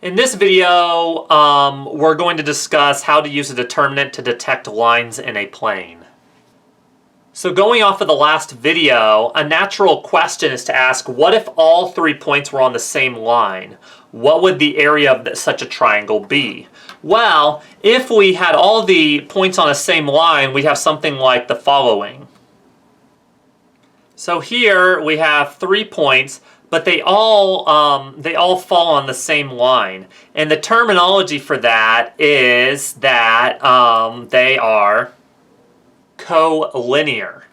In this video, we're going to discuss how to use a determinant to detect lines in a plane. So going off of the last video, a natural question is to ask, what if all 3 points were on the same line? What would the area of such a triangle be? Well, if we had all the points on the same line, we'd have something like the following. So here we have 3 points, but they all fall on the same line. And the terminology for that is that they are collinear.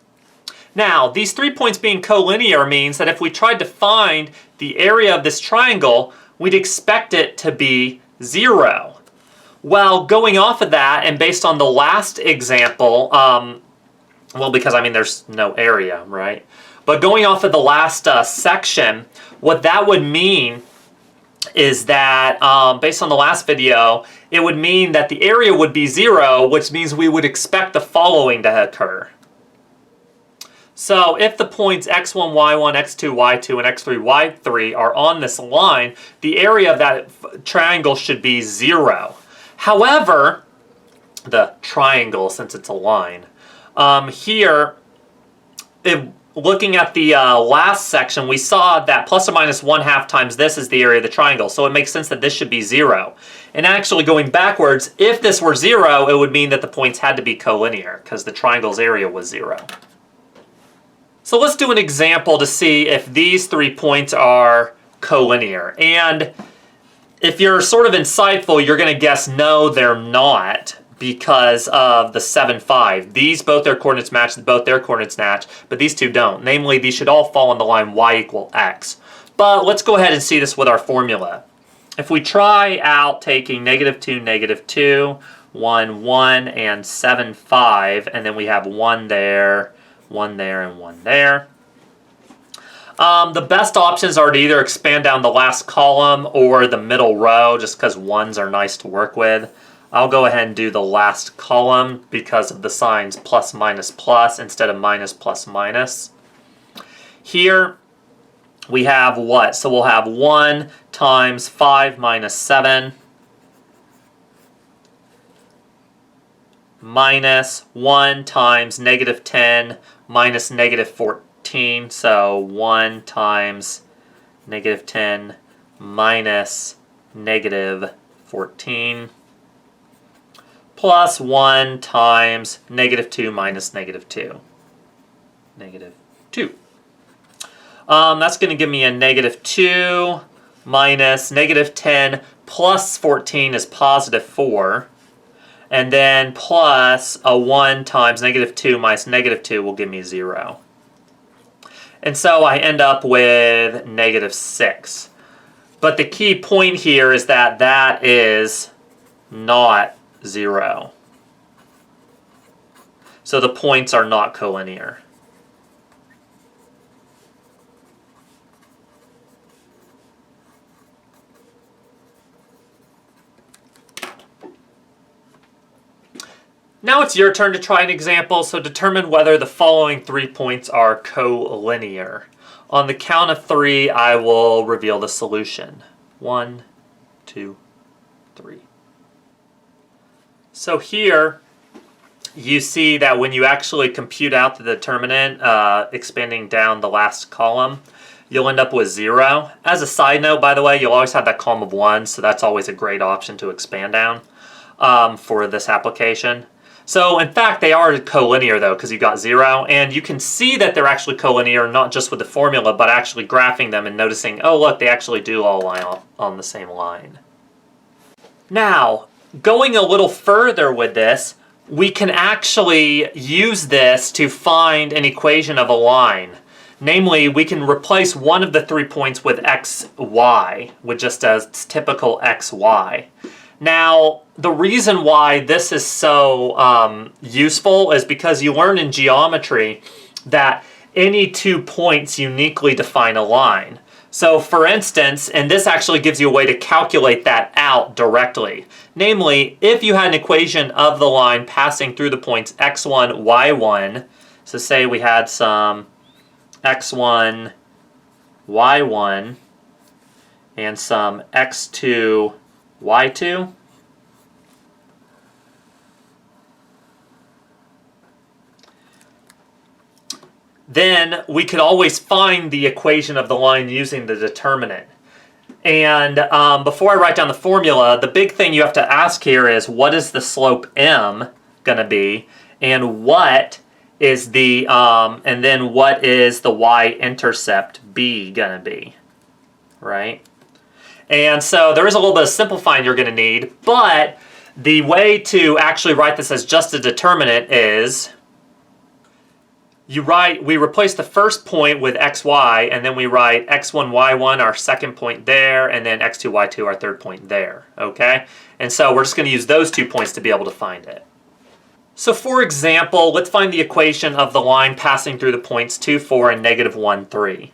Now, these 3 points being collinear means that if we tried to find the area of this triangle, we'd expect it to be 0. Well, going off of that, and based on the last example, well, because I mean there's no area, right? But going off of the last section, what that would mean is that, based on the last video, it would mean that the area would be 0, which means we would expect the following to occur. So if the points x1, y1, x2, y2, and x3, y3 are on this line, the area of that triangle should be 0. However, the triangle, since it's a line, here, looking at the last section, we saw that plus or minus 1/2 times this is the area of the triangle. So it makes sense that this should be 0. And actually going backwards, if this were 0, it would mean that the points had to be collinear because the triangle's area was 0. So let's do an example to see if these 3 points are collinear. And if you're sort of insightful, you're going to guess no, they're not, because of the 7, 5. These, both their coordinates match, both their coordinates match, but these two don't. Namely, these should all fall on the line y = x. But let's go ahead and see this with our formula. If we try out taking -2, -2, 1, 1, and 7, 5, and then we have 1 there, 1 there, and 1 there. The best options are to either expand down the last column or the middle row, just because 1s are nice to work with. I'll go ahead and do the last column because of the signs plus, minus, plus instead of minus, plus, minus. Here we have what? So we'll have 1 times 5 minus 7 minus 1 times -10 minus -14. So 1 times -10 minus -14. Plus 1 times -2 minus -2. -2. That's going to give me a -2 minus -10 plus 14 is +4. And then plus a 1 times -2 minus -2 will give me 0. And so I end up with -6. But the key point here is that that is not 0. So the points are not collinear. Now it's your turn to try an example, so determine whether the following 3 points are collinear. On the count of 3, I will reveal the solution. 1, 2, 3. So here, you see that when you actually compute out the determinant, expanding down the last column, you'll end up with 0. As a side note, by the way, you'll always have that column of 1, so that's always a great option to expand down for this application. So in fact, they are collinear though, because you've got 0, and you can see that they're actually collinear, not just with the formula, but actually graphing them and noticing, oh look, they actually do all line on the same line. Now, going a little further with this, we can actually use this to find an equation of a line. Namely, we can replace one of the 3 points with xy, with just a typical xy. Now, the reason why this is so useful is because you learn in geometry that any 2 points uniquely define a line. So for instance, and this actually gives you a way to calculate that out directly. Namely, if you had an equation of the line passing through the points x1, y1, so say we had some x1, y1, and some x2, y2. Then we could always find the equation of the line using the determinant. And before I write down the formula, the big thing you have to ask here is what is the slope m going to be, and what is the and then what is the y-intercept b going to be, right? And so there is a little bit of simplifying you're going to need, but the way to actually write this as just a determinant is we replace the first point with xy, and then we write x1, y1, our second point there, and then x2, y2, our third point there, okay? And so we're just going to use those 2 points to be able to find it. So for example, let's find the equation of the line passing through the points 2, 4, and negative 1, 3.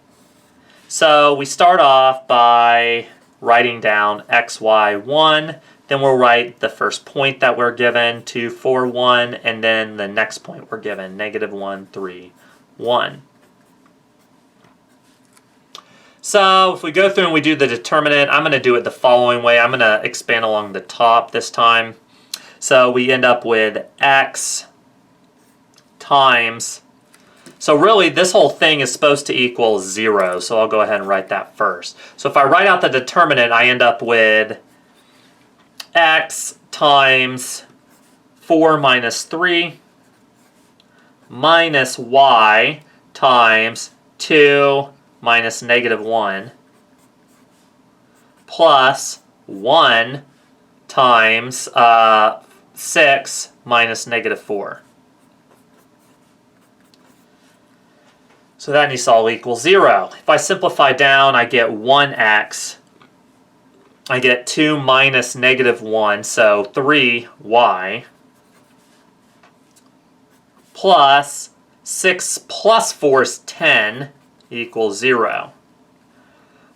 So we start off by writing down x, y, 1. Then we'll write the first point that we're given, 2, 4, 1, and then the next point we're given, negative 1, 3, 1. So if we go through and we do the determinant, I'm going to do it the following way. I'm going to expand along the top this time. So we end up with x times, so really this whole thing is supposed to equal 0, so I'll go ahead and write that first. So if I write out the determinant, I end up with x times 4 minus 3 minus y times 2 minus negative 1 plus 1 times 6 minus negative 4. So that needs to all equal 0. If I simplify down, I get 1x. I get 2 minus negative 1, so 3y, plus 6 plus 4 is 10 equals 0.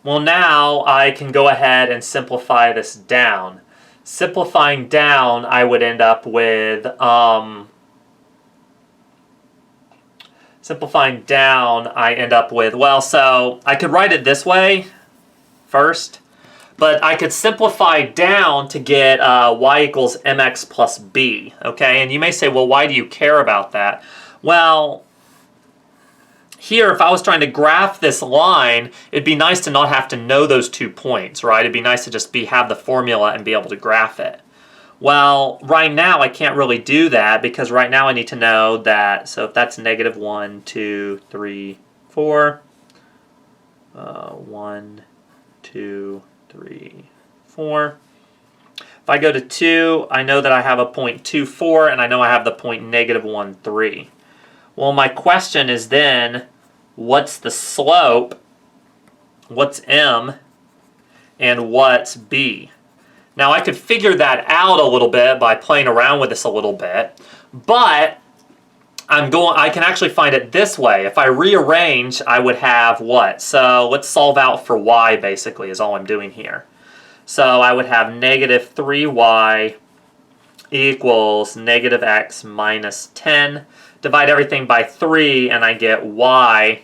Well, now I can go ahead and simplify this down. Simplifying down, I would end up with, well, so I could write it this way first. But I could simplify down to get y equals mx plus b, okay? And you may say, well, why do you care about that? Well, here, if I was trying to graph this line, it'd be nice to not have to know those 2 points, right? It'd be nice to just have the formula and be able to graph it. Well, right now, I can't really do that because right now I need to know that, so if that's negative 1, 2, 3, 4, 1, 2, 3, 4. If I go to 2, I know that I have a point 2, 4, and I know I have the point negative 1, 3. Well, my question is then, what's the slope, what's m, and what's b? Now, I could figure that out a little bit by playing around with this a little bit, but I can actually find it this way. If I rearrange, I would have what? So let's solve out for y, basically, is all I'm doing here. So I would have negative 3y equals negative x minus 10. Divide everything by 3, and I get y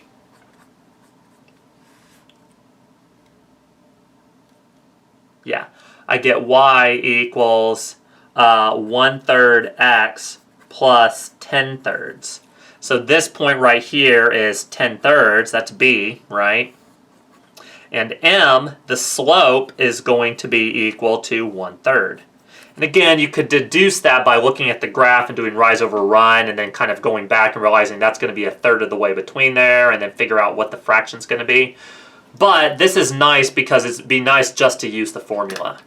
I get y equals 1/3 x plus 10/3. So this point right here is 10/3, that's b, right? And m, the slope, is going to be equal to 1/3. And again, you could deduce that by looking at the graph and doing rise over run and then kind of going back and realizing that's going to be 1/3 of the way between there and then figure out what the fraction's going to be. But this is nice because it'd be nice just to use the formula.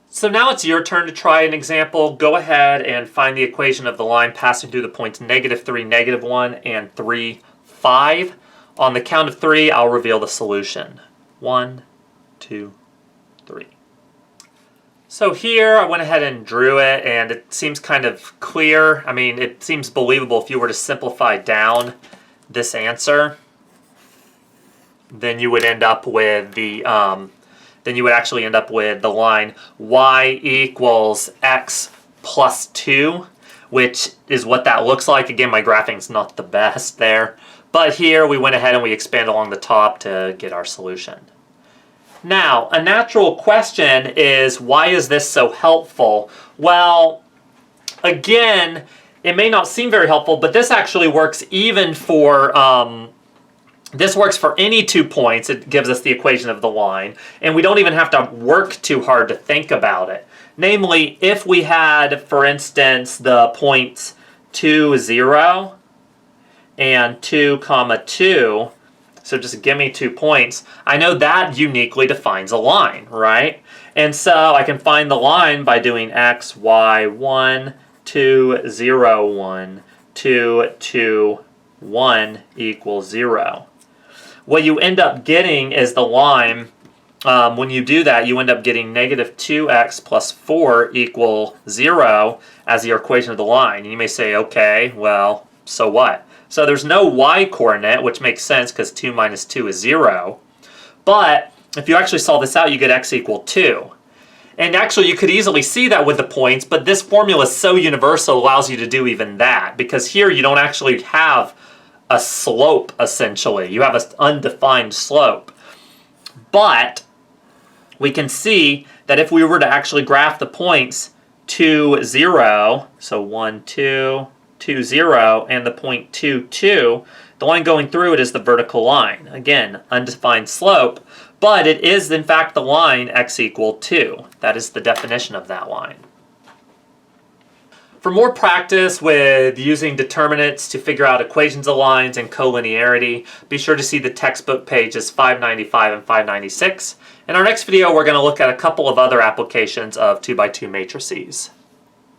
So now it's your turn to try an example. Go ahead and find the equation of the line passing through the points negative 3, negative 1, and 3, 5. On the count of 3, I'll reveal the solution. 1, 2, 3. So here I went ahead and drew it, and it seems kind of clear. I mean, it seems believable if you were to simplify down this answer. Then you would end up with the actually end up with the line y equals x plus 2, which is what that looks like. Again, my graphing's not the best there. But here we went ahead and we expand along the top to get our solution. Now, a natural question is, why is this so helpful? Well, again, it may not seem very helpful, but this actually works even for, this works for any 2 points. It gives us the equation of the line, and we don't even have to work too hard to think about it. Namely, if we had, for instance, the points 2, 0, and 2, 2, so just give me 2 points, I know that uniquely defines a line, right? And so I can find the line by doing x, y, 1, 2, 0, 1, 2, 2, 1 equals 0. What you end up getting is the line, when you do that, you end up getting negative 2x plus 4 equal 0 as your equation of the line. And you may say, okay, well, so what? So there's no y coordinate, which makes sense because 2 minus 2 is 0. But if you actually solve this out, you get x equal 2. And actually, you could easily see that with the points, but this formula is so universal, it allows you to do even that. Because here, you don't actually have a slope, essentially. You have an undefined slope. But we can see that if we were to actually graph the points 2, 0, so 1, 2, 2, 0, and the point 2, 2, the line going through it is the vertical line. Again, undefined slope, but it is in fact the line x equal 2. That is the definition of that line. For more practice with using determinants to figure out equations of lines and collinearity, be sure to see the textbook pages 595 and 596. In our next video, we're going to look at a couple of other applications of 2x2 matrices.